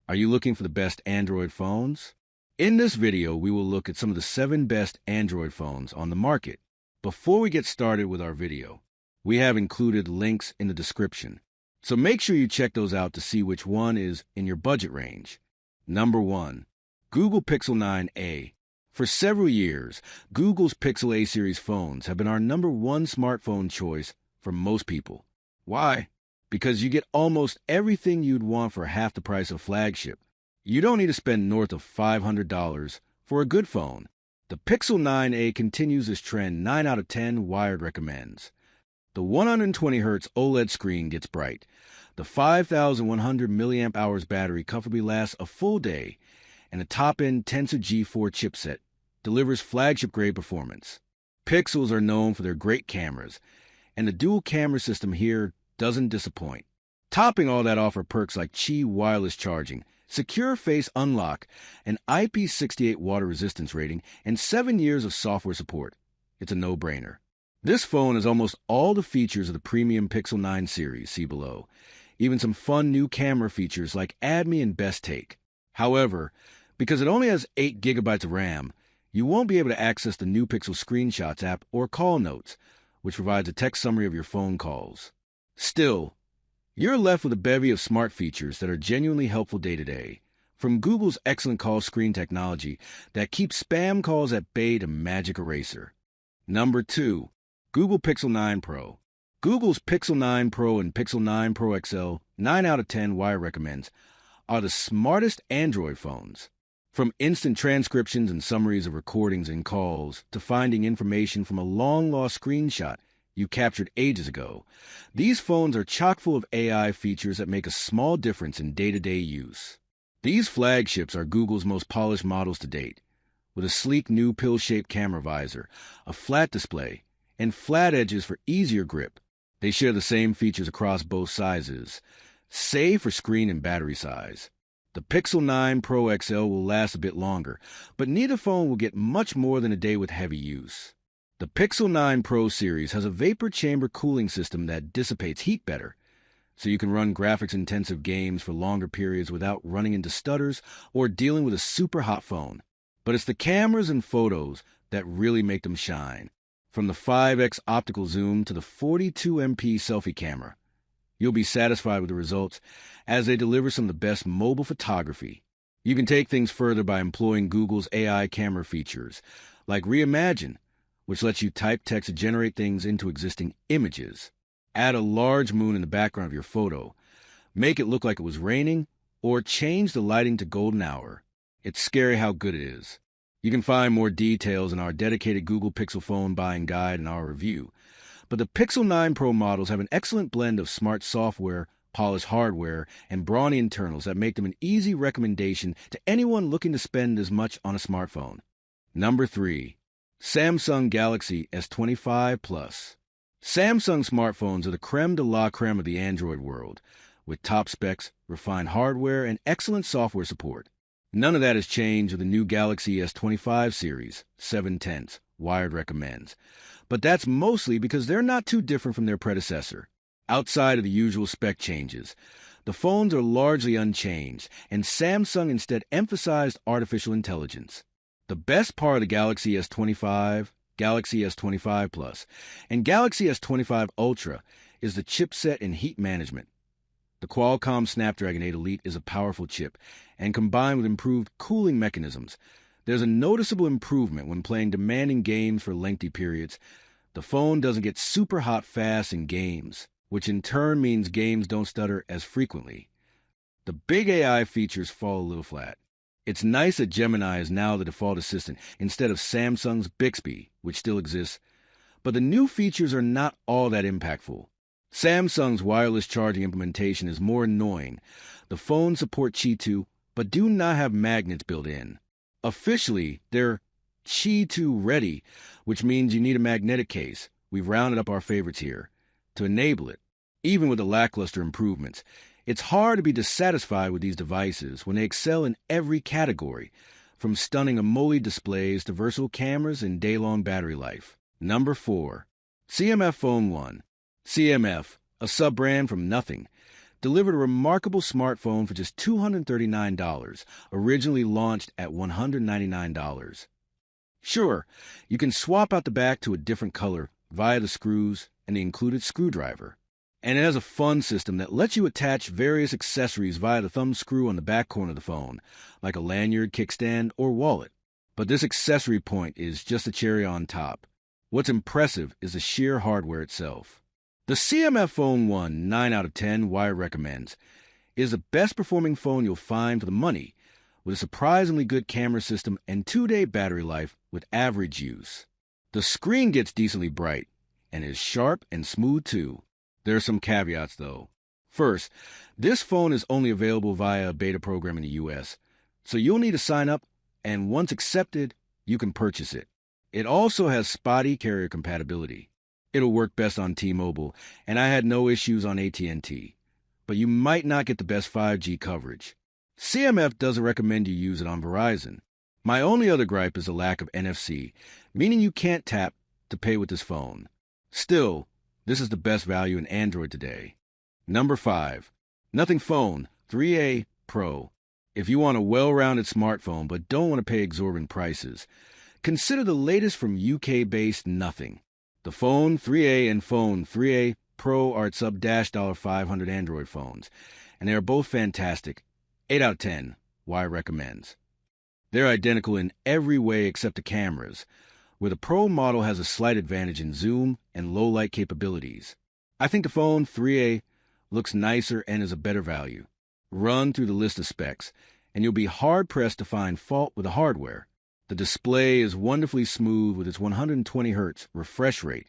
Are you looking for the best Android phones? In this video, we will look at some of the 7 best Android phones on the market. Before we get started with our video, we have included links in the description, so make sure you check those out to see which one is in your budget range. Number 1. Google Pixel 9a. For several years, Google's Pixel A series phones have been our number 1 smartphone choice for most people. Why? Because you get almost everything you'd want for half the price of flagship. You don't need to spend north of $500 for a good phone. The Pixel 9a continues this trend 9 out of 10 Wired recommends. The 120Hz OLED screen gets bright. The 5,100 mAh battery comfortably lasts a full day, and the top-end Tensor G4 chipset delivers flagship-grade performance. Pixels are known for their great cameras, and the dual-camera system here doesn't disappoint. Topping all that off are perks like Qi wireless charging, secure face unlock, an IP68 water resistance rating, and 7 years of software support. It's a no-brainer. This phone has almost all the features of the premium Pixel 9 series, see below. Even some fun new camera features like Add Me and Best Take. However, because it only has 8 GB of RAM, you won't be able to access the new Pixel Screenshots app or Call Notes, which provides a text summary of your phone calls. Still, you're left with a bevy of smart features that are genuinely helpful day-to-day, from Google's excellent call screen technology that keeps spam calls at bay to Magic Eraser. Number 2. Google Pixel 9 Pro. Google's Pixel 9 Pro and Pixel 9 Pro XL, 9 out of 10 Wire recommends, are the smartest Android phones. From instant transcriptions and summaries of recordings and calls to finding information from a long-lost screenshot you captured ages ago, these phones are chock full of AI features that make a small difference in day-to-day use. These flagships are Google's most polished models to date, with a sleek new pill-shaped camera visor, a flat display, and flat edges for easier grip. They share the same features across both sizes, save for screen and battery size. The Pixel 9 Pro XL will last a bit longer, but neither phone will get much more than a day with heavy use. The Pixel 9 Pro series has a vapor chamber cooling system that dissipates heat better, so you can run graphics-intensive games for longer periods without running into stutters or dealing with a super hot phone. But it's the cameras and photos that really make them shine. From the 5x optical zoom to the 42MP selfie camera, you'll be satisfied with the results as they deliver some of the best mobile photography. You can take things further by employing Google's AI camera features, like Reimagine, which lets you type text to generate things into existing images. Add a large moon in the background of your photo, make it look like it was raining, or change the lighting to golden hour. It's scary how good it is. You can find more details in our dedicated Google Pixel phone buying guide and our review. But the Pixel 9 Pro models have an excellent blend of smart software, polished hardware, and brawny internals that make them an easy recommendation to anyone looking to spend as much on a smartphone. Number 3. Samsung Galaxy S25 Plus. Samsung smartphones are the creme de la creme of the Android world, with top specs, refined hardware, and excellent software support. None of that has changed with the new Galaxy S25 series, 7/10, Wired recommends. But that's mostly because they're not too different from their predecessor. Outside of the usual spec changes, the phones are largely unchanged, and Samsung instead emphasized artificial intelligence. The best part of the Galaxy S25, Galaxy S25 Plus, and Galaxy S25 Ultra is the chipset and heat management. The Qualcomm Snapdragon 8 Elite is a powerful chip, and combined with improved cooling mechanisms, there's a noticeable improvement when playing demanding games for lengthy periods. The phone doesn't get super hot fast in games, which in turn means games don't stutter as frequently. The big AI features fall a little flat. It's nice that Gemini is now the default assistant instead of Samsung's Bixby, which still exists, but the new features are not all that impactful. Samsung's wireless charging implementation is more annoying. The phones support Qi 2, but do not have magnets built in. Officially, they're Qi 2 ready, which means you need a magnetic case. We've rounded up our favorites here to enable it. Even with the lackluster improvements, it's hard to be dissatisfied with these devices when they excel in every category, from stunning AMOLED displays to versatile cameras and day-long battery life. Number 4. CMF Phone 1. CMF, a sub-brand from nothing, delivered a remarkable smartphone for just $239, originally launched at $199. Sure, you can swap out the back to a different color via the screws and the included screwdriver. And it has a fun system that lets you attach various accessories via the thumb screw on the back corner of the phone, like a lanyard, kickstand, or wallet. But this accessory point is just a cherry on top. What's impressive is the sheer hardware itself. The CMF Phone 1 9 out of 10 Wired recommends is the best performing phone you'll find for the money, with a surprisingly good camera system and 2-day battery life with average use. The screen gets decently bright and is sharp and smooth too. There are some caveats though. First, this phone is only available via a beta program in the US, so you'll need to sign up, and once accepted, you can purchase it. It also has spotty carrier compatibility. It'll work best on T-Mobile, and I had no issues on AT&T. But you might not get the best 5G coverage. CMF doesn't recommend you use it on Verizon. My only other gripe is the lack of NFC, meaning you can't tap to pay with this phone. Still, this is the best value in Android today. Number 5. Nothing Phone 3A Pro. If you want a well-rounded smartphone but don't want to pay exorbitant prices, consider the latest from UK-based Nothing. The Phone 3A and Phone 3A Pro are at sub-$500 Android phones, and they are both fantastic. 8 out of 10, Wired recommends. They're identical in every way except the cameras, where the Pro model has a slight advantage in zoom and low-light capabilities. I think the Phone 3A looks nicer and is a better value. Run through the list of specs, and you'll be hard-pressed to find fault with the hardware. The display is wonderfully smooth with its 120 Hz refresh rate,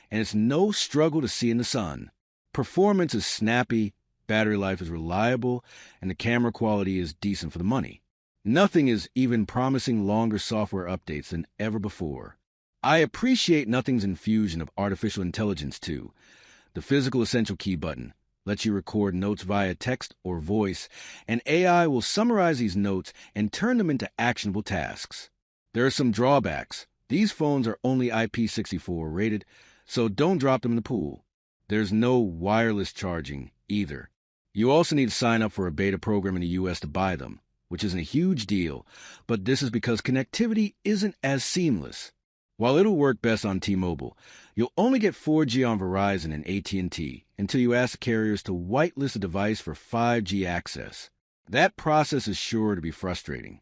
and it's no struggle to see in the sun. Performance is snappy, battery life is reliable, and the camera quality is decent for the money. Nothing is even promising longer software updates than ever before. I appreciate Nothing's infusion of artificial intelligence too. The physical essential key button lets you record notes via text or voice, and AI will summarize these notes and turn them into actionable tasks. There are some drawbacks. These phones are only IP64 rated, so don't drop them in the pool. There's no wireless charging either. You also need to sign up for a beta program in the US to buy them, which isn't a huge deal, but this is because connectivity isn't as seamless. While it'll work best on T-Mobile, you'll only get 4G on Verizon and AT&T until you ask the carriers to whitelist a device for 5G access. That process is sure to be frustrating.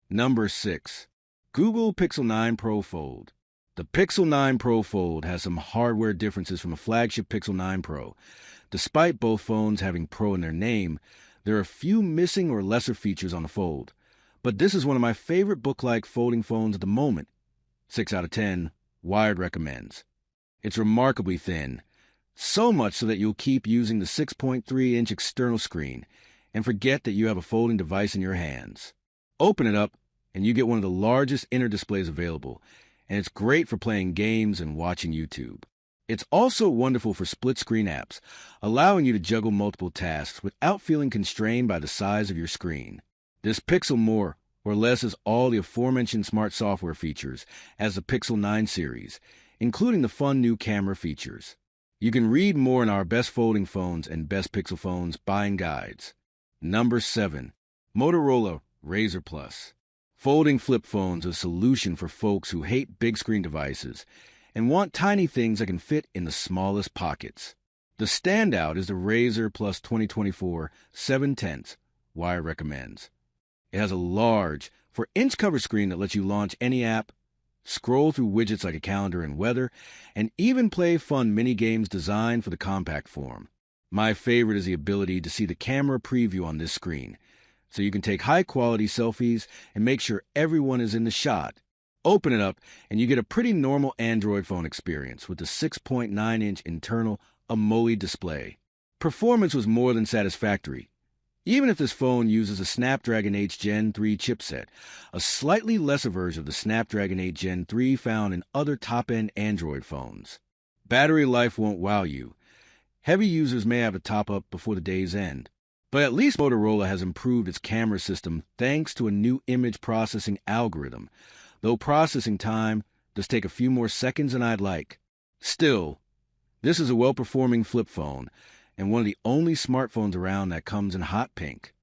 Number 6. Google Pixel 9 Pro Fold. The Pixel 9 Pro Fold has some hardware differences from the flagship Pixel 9 Pro. Despite both phones having Pro in their name, there are a few missing or lesser features on the Fold. But this is one of my favorite book-like folding phones at the moment. 6 out of 10, Wired recommends. It's remarkably thin, so much so that you'll keep using the 6.3-inch external screen and forget that you have a folding device in your hands. Open it up, and you get one of the largest inner displays available, and it's great for playing games and watching YouTube. It's also wonderful for split-screen apps, allowing you to juggle multiple tasks without feeling constrained by the size of your screen. This Pixel more or less has all the aforementioned smart software features as the Pixel 9 series, including the fun new camera features. You can read more in our Best Folding Phones and Best Pixel Phones buying guides. Number 7. Motorola Razr Plus. Folding flip phones are a solution for folks who hate big-screen devices and want tiny things that can fit in the smallest pockets. The standout is the Razr Plus 2024 7/10, Wired recommends. It has a large 4-inch cover screen that lets you launch any app, scroll through widgets like a calendar and weather, and even play fun mini-games designed for the compact form. My favorite is the ability to see the camera preview on this screen, so you can take high-quality selfies and make sure everyone is in the shot. Open it up, and you get a pretty normal Android phone experience with the 6.9-inch internal AMOLED display. Performance was more than satisfactory. Even if this phone uses a Snapdragon 8 Gen 3 chipset, a slightly lesser version of the Snapdragon 8 Gen 3 found in other top-end Android phones. Battery life won't wow you. Heavy users may have to top up before the day's end. But at least Motorola has improved its camera system thanks to a new image processing algorithm, though processing time does take a few more seconds than I'd like. Still, this is a well-performing flip phone, and one of the only smartphones around that comes in hot pink.